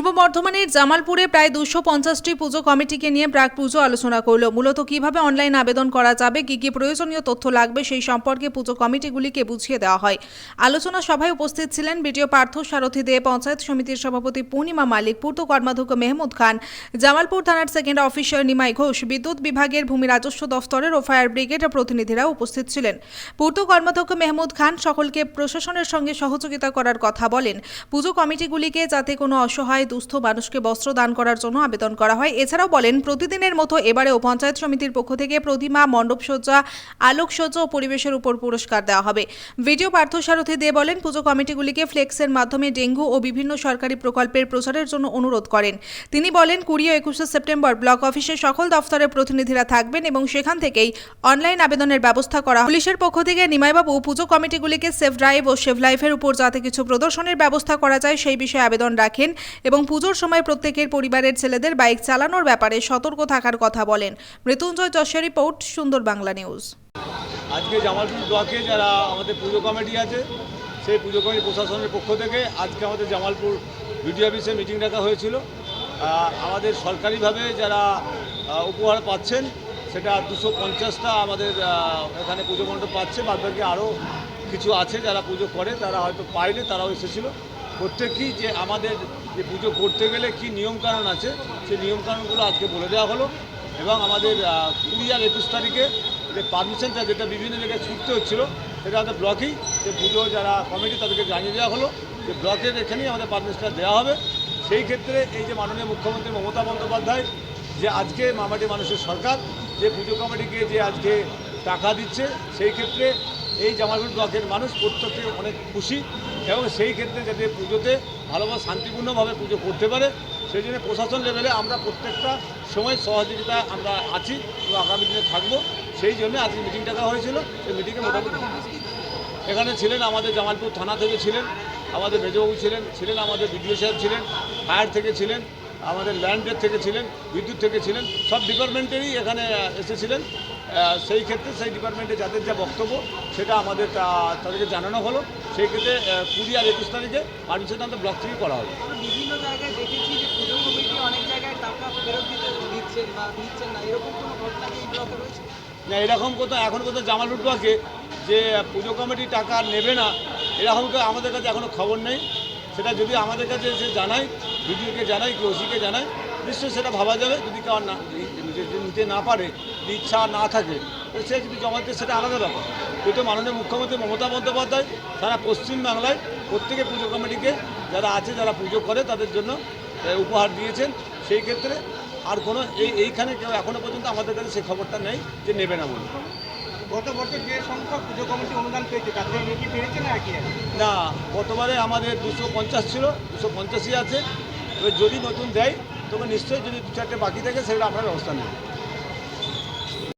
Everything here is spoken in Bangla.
পূর্ব বর্ধমানের জামালপুরে প্রায় 250টি পুজো কমিটিকে নিয়ে প্রাক পুজো আলোচনা করলো। মূলত কিভাবে অনলাইন আবেদন করা যাবে, কি প্রয়োজনীয় তথ্য লাগবে সেই সম্পর্কে পুজো কমিটিগুলিকে বুঝিয়ে দেওয়া হয়। আলোচনা সভায় উপস্থিত ছিলেন বিডিও পার্থ সারথী দে, পঞ্চায়েত সমিতির সভাপতি পূর্ণিমা মালিক, পূর্ত কর্মাধ্যক্ষ মেহমুদ খান, জামালপুর থানার সেকেন্ড অফিসার নিমাই ঘোষ, বিদ্যুৎ বিভাগের ভূমি রাজস্ব দফতরের ও ফায়ার ব্রিগেডের প্রতিনিধিরা উপস্থিত ছিলেন। পূর্ত কর্মাধ্যক্ষ মেহমুদ খান সকলকে প্রশাসনের সঙ্গে সহযোগিতা করার কথা বলেন। পুজো কমিটিগুলিকে যাতে কোনো অসহায় দুস্থ মানুষকে বস্ত্র দান করার জন্য আবেদন করা হয়। এছাড়াও বলেন, প্রতিদিনের মতো এবারেও পঞ্চায়েত সমিতির পক্ষ থেকে প্রতিমা, মণ্ডপসজ্জা, আলোকসজ্জা ও পরিবেশের উপর পুরস্কার দেওয়া হবে। ভিডিও পার্থ সারথী দে বলেন, পুজো কমিটিগুলিকে ফ্লেক্সের মাধ্যমে ডেঙ্গু ও বিভিন্ন সরকারি প্রকল্পের প্রচারের জন্য অনুরোধ করেন। তিনি বলেন, 20 ও 21 সেপ্টেম্বর ব্লক অফিসে সকল দফতরের প্রতিনিধিরা থাকবেন এবং সেখান থেকেই অনলাইন আবেদনের ব্যবস্থা করা। পুলিশের পক্ষ থেকে নিমাইবাবু পুজো কমিটিগুলিকে সেফ ড্রাইভ ও সেভ লাইফের উপর যাতে কিছু প্রদর্শনের ব্যবস্থা করা যায় সেই বিষয়ে আবেদন রাখেন এবং পুজোর সময় প্রত্যেকের পরিবারের ছেলেদের বাইক চালানোর ব্যাপারে সতর্ক থাকার কথা বলেন। মৃত্যুঞ্জয় যশের রিপোর্ট, সুন্দর বাংলা নিউজ। আজকে জামালপুর ব্লকে যারা আমাদের পুজো কমিটি আছে সেই পুজো কমিটি প্রশাসনের পক্ষ থেকে আজকে আমাদের জামালপুর বিডিও অফিসে মিটিং ডাকা হয়েছিল। আমাদের সরকারিভাবে যারা উপহার পাচ্ছেন সেটা 250টা আমাদের এখানে পুজো মণ্ডপ পাচ্ছে। বাদবাকি আরও কিছু আছে যারা পুজো করে, তারা হয়তো পায়নি, তারাও এসেছিলো। প্রত্যেকেই যে আমাদের যে পুজো করতে গেলে কি নিয়মকানুন আছে সেই নিয়মকানুনগুলো আজকে বলে দেওয়া হলো এবং আমাদের 20 আর 21 তারিখে যে পারমিশনটা যেটা বিভিন্ন জায়গায় ছুটতে হচ্ছিলো সেটা আমাদের ব্লকেই যে পুজো যারা কমিটি তাদেরকে জানিয়ে দেওয়া হলো যে ব্লকের এখানেই আমাদের পারমিশনটা দেওয়া হবে। সেই ক্ষেত্রে এই যে মাননীয় মুখ্যমন্ত্রী মমতা বন্দ্যোপাধ্যায় যে আজকে মামাটি মানুষের সরকার যে পুজো কমিটিকে যে আজকে টাকা দিচ্ছে, সেই ক্ষেত্রে এই জামালপুর ব্লকের মানুষ প্রত্যেকে অনেক খুশি এবং সেই ক্ষেত্রে যাতে পুজোতে ভালোভাবে শান্তিপূর্ণভাবে পুজো করতে পারে সেই জন্য প্রশাসন লেভেলে আমরা প্রত্যেকটা সময় সহযোগিতা আমরা আছি এবং আগামী দিনে থাকবো। সেই জন্য আজকে মিটিং ডাকা হয়েছিল। সেই মিটিংয়ে মোটামুটি এখানে ছিলেন আমাদের জামালপুর থানা থেকে ছিলেন, আমাদের মেজবাবু ছিলেন আমাদের বিডিও সাহেব ছিলেন, ফায়ার থেকে ছিলেন, আমাদের ল্যান্ডের থেকে ছিলেন, বিদ্যুৎ থেকে ছিলেন, সব ডিপার্টমেন্টেরই এখানে এসেছিলেন। সেই ক্ষেত্রে সেই ডিপার্টমেন্টে যাদের যা বক্তব্য সেটা আমাদের তাদেরকে জানানো হলো। সেই ক্ষেত্রে 20 আর 21 তারিখে পারমিশন আমাদের ব্লক থেকে করা হলো। বিভিন্ন জায়গায় দেখেছি যে পুজো কমিটি অনেক জায়গায় টাকা ফেরত দিচ্ছেন বা দিচ্ছেন না, এরকম কোনো ঘটনা কি এই ব্লকে রয়েছে? না, এরকম কোথাও এখন কোথাও জামালপুর ব্লকে যে পুজো কমিটি টাকা নেবে না এরকম আমাদের কাছে এখনও খবর নেই। সেটা যদি আমাদের কাছে এসে জানায়, বিডিওকে জানায় কি ওসিকে জানায়, নিশ্চয়ই সেটা ভাবা যাবে। যদি কেউ না নিতে না পারে, ইচ্ছা না থাকে, সে যদি জমা দিতে সেটা আলাদা ব্যাপার। কিন্তু মাননীয় মুখ্যমন্ত্রী মমতা বন্দ্যোপাধ্যায় সারা পশ্চিমবাংলায় প্রত্যেকে পুজো কমিটিকে যারা আছে, যারা পুজো করে তাদের জন্য উপহার দিয়েছেন। সেই ক্ষেত্রে আর কোনো এইখানে কেউ এখনও পর্যন্ত আমাদের কাছে সেই খবরটা নেই যে নেবে না বলে। গত বছর যে সংখ্যক পুজো কমিটি অনুদান পেয়েছে তাতে কি পেয়েছে না কি? না, গতবারে আমাদের 250 ছিল, 250ই আছে। এবার যদি নতুন দেয় তবে নিশ্চয়ই, যদি 2-4টে বাকি থাকে সেগুলো আমরা ব্যবস্থা নেব।